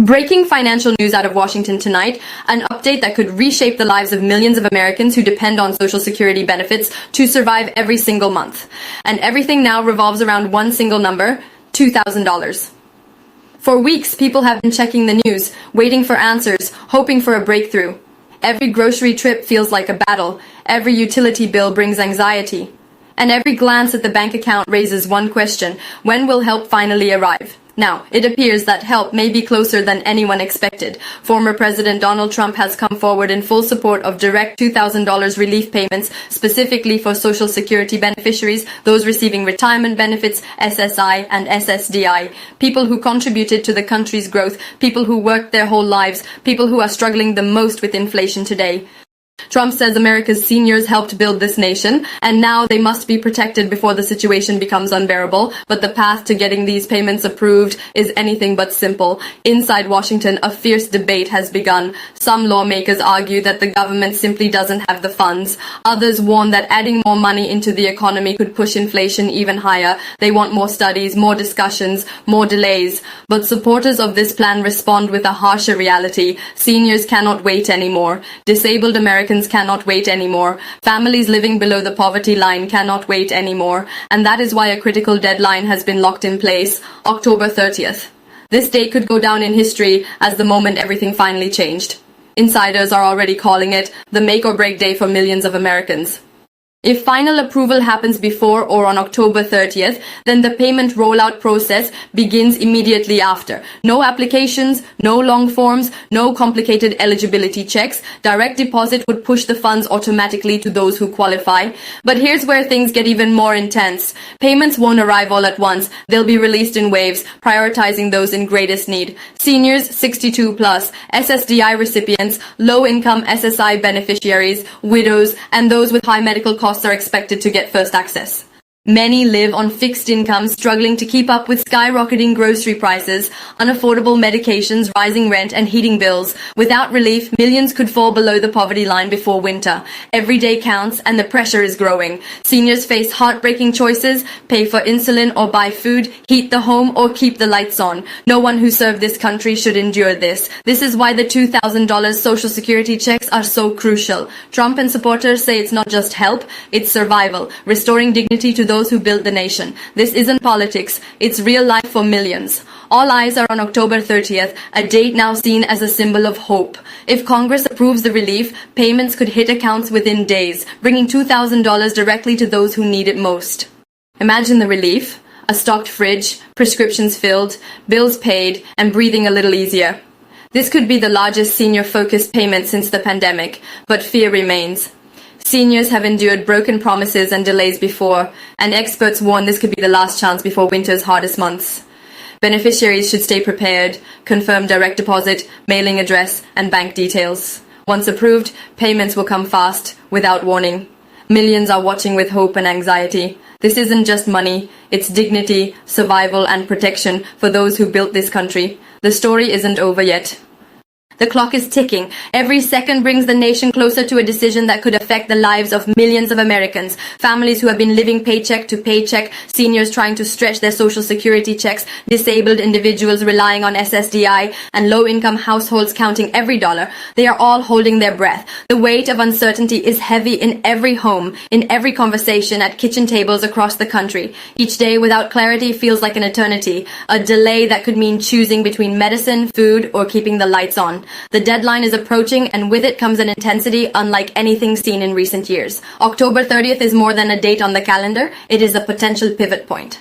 Breaking financial news out of Washington tonight, an update that could reshape the lives of millions of Americans who depend on Social Security benefits to survive every single month. And everything now revolves around one single number, $2,000. For weeks, people have been checking the news, waiting for answers, hoping for a breakthrough. Every grocery trip feels like a battle. Every utility bill brings anxiety. And every glance at the bank account raises one question: when will help finally arrive? Now, it appears that help may be closer than anyone expected. Former President Donald Trump has come forward in full support of direct $2,000 relief payments, specifically for Social Security beneficiaries, those receiving retirement benefits, SSI and SSDI, people who contributed to the country's growth, people who worked their whole lives, people who are struggling the most with inflation today. Trump says America's seniors helped build this nation, and now they must be protected before the situation becomes unbearable. But the path to getting these payments approved is anything but simple. Inside Washington, a fierce debate has begun. Some lawmakers argue that the government simply doesn't have the funds. Others warn that adding more money into the economy could push inflation even higher. They want more studies, more discussions, more delays. But supporters of this plan respond with a harsher reality. Seniors cannot wait anymore. Disabled Americans cannot wait anymore. Families living below the poverty line cannot wait anymore. And that is why a critical deadline has been locked in place, October 30th. This date could go down in history as the moment everything finally changed. Insiders are already calling it the make or break day for millions of Americans. If final approval happens before or on October 30th, then the payment rollout process begins immediately after. No applications, no long forms, no complicated eligibility checks. Direct deposit would push the funds automatically to those who qualify. But here's where things get even more intense. Payments won't arrive all at once. They'll be released in waves, prioritizing those in greatest need. Seniors 62 plus, SSDI recipients, low-income SSI beneficiaries, widows, and those with high medical costs are expected to get first access. Many live on fixed incomes, struggling to keep up with skyrocketing grocery prices, unaffordable medications, rising rent, and heating bills. Without relief, millions could fall below the poverty line before winter. Every day counts, and the pressure is growing. Seniors face heartbreaking choices: pay for insulin or buy food, heat the home or keep the lights on. No one who served this country should endure this. This is why the $2,000 Social Security checks are so crucial. Trump and supporters say it's not just help, it's survival, restoring dignity to those who built the nation. This isn't politics, it's real life for millions. All eyes are on October 30th, a date now seen as a symbol of hope. If Congress approves the relief, payments could hit accounts within days, bringing $2,000 directly to those who need it most. Imagine the relief: a stocked fridge, prescriptions filled, bills paid, and breathing a little easier. This could be the largest senior-focused payment since the pandemic, but fear remains. Seniors have endured broken promises and delays before, and experts warn this could be the last chance before winter's hardest months. Beneficiaries should stay prepared, confirm direct deposit, mailing address, and bank details. Once approved, payments will come fast, without warning. Millions are watching with hope and anxiety. This isn't just money, it's dignity, survival, and protection for those who built this country. The story isn't over yet. The clock is ticking. Every second brings the nation closer to a decision that could affect the lives of millions of Americans. Families who have been living paycheck to paycheck, seniors trying to stretch their Social Security checks, disabled individuals relying on SSDI, and low-income households counting every dollar. They are all holding their breath. The weight of uncertainty is heavy in every home, in every conversation, at kitchen tables across the country. Each day without clarity feels like an eternity, a delay that could mean choosing between medicine, food, or keeping the lights on. The deadline is approaching, and with it comes an intensity unlike anything seen in recent years. October 30th is more than a date on the calendar, it is a potential pivot point.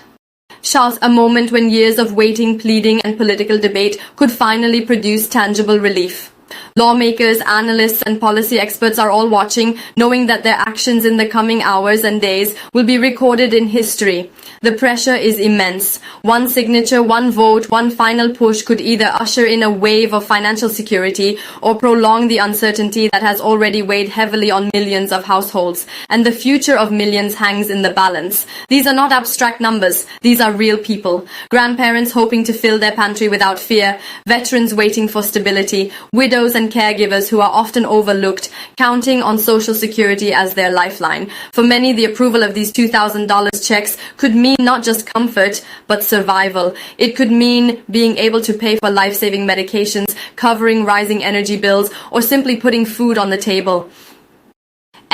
Charles, a moment when years of waiting, pleading, and political debate could finally produce tangible relief. Lawmakers, analysts, and policy experts are all watching, knowing that their actions in the coming hours and days will be recorded in history. The pressure is immense. One signature, one vote, one final push could either usher in a wave of financial security or prolong the uncertainty that has already weighed heavily on millions of households. And the future of millions hangs in the balance. These are not abstract numbers. These are real people. Grandparents hoping to fill their pantry without fear. Veterans waiting for stability. Widows widows and caregivers who are often overlooked, counting on Social Security as their lifeline. For many, the approval of these $2,000 checks could mean not just comfort, but survival. It could mean being able to pay for life-saving medications, covering rising energy bills, or simply putting food on the table.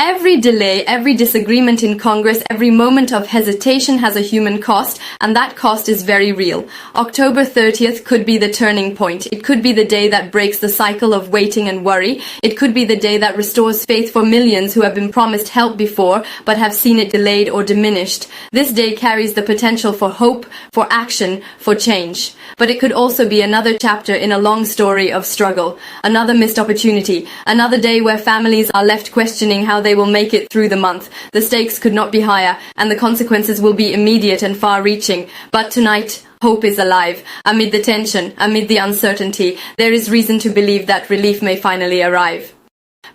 Every delay, every disagreement in Congress, every moment of hesitation has a human cost, and that cost is very real. October 30th could be the turning point. It could be the day that breaks the cycle of waiting and worry. It could be the day that restores faith for millions who have been promised help before, but have seen it delayed or diminished. This day carries the potential for hope, for action, for change. But it could also be another chapter in a long story of struggle, another missed opportunity, another day where families are left questioning how they will make it through the month. The stakes could not be higher, and the consequences will be immediate and far-reaching. But tonight, hope is alive. Amid the tension, amid the uncertainty, there is reason to believe that relief may finally arrive.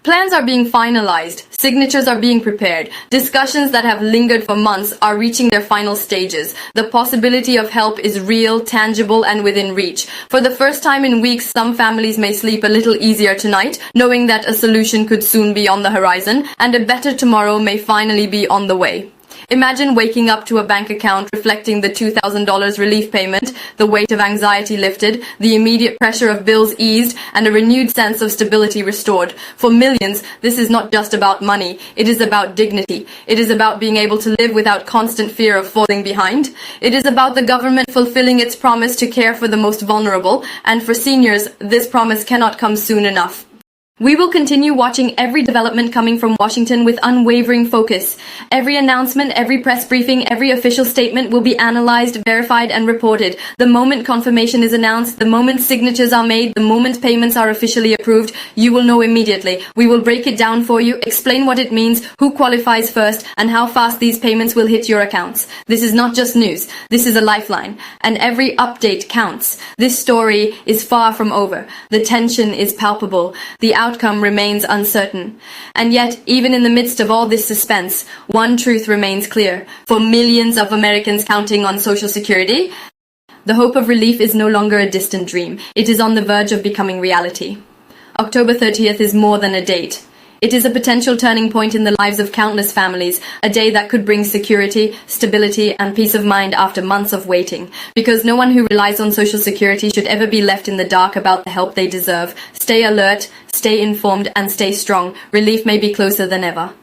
Plans are being finalized, signatures are being prepared, discussions that have lingered for months are reaching their final stages. The possibility of help is real, tangible, and within reach. For the first time in weeks, some families may sleep a little easier tonight, knowing that a solution could soon be on the horizon, and a better tomorrow may finally be on the way. Imagine waking up to a bank account reflecting the $2,000 relief payment, the weight of anxiety lifted, the immediate pressure of bills eased, and a renewed sense of stability restored. For millions, this is not just about money. It is about dignity. It is about being able to live without constant fear of falling behind. It is about the government fulfilling its promise to care for the most vulnerable, and for seniors, this promise cannot come soon enough. We will continue watching every development coming from Washington with unwavering focus. Every announcement, every press briefing, every official statement will be analyzed, verified, and reported. The moment confirmation is announced, the moment signatures are made, the moment payments are officially approved, you will know immediately. We will break it down for you, explain what it means, who qualifies first, and how fast these payments will hit your accounts. This is not just news. This is a lifeline. And every update counts. This story is far from over. The tension is palpable. The outcome remains uncertain. And yet, even in the midst of all this suspense, one truth remains clear. For millions of Americans counting on Social Security, the hope of relief is no longer a distant dream. It is on the verge of becoming reality. October 30th is more than a date. It is a potential turning point in the lives of countless families, a day that could bring security, stability, and peace of mind after months of waiting. Because no one who relies on Social Security should ever be left in the dark about the help they deserve. Stay alert, stay informed, and stay strong. Relief may be closer than ever.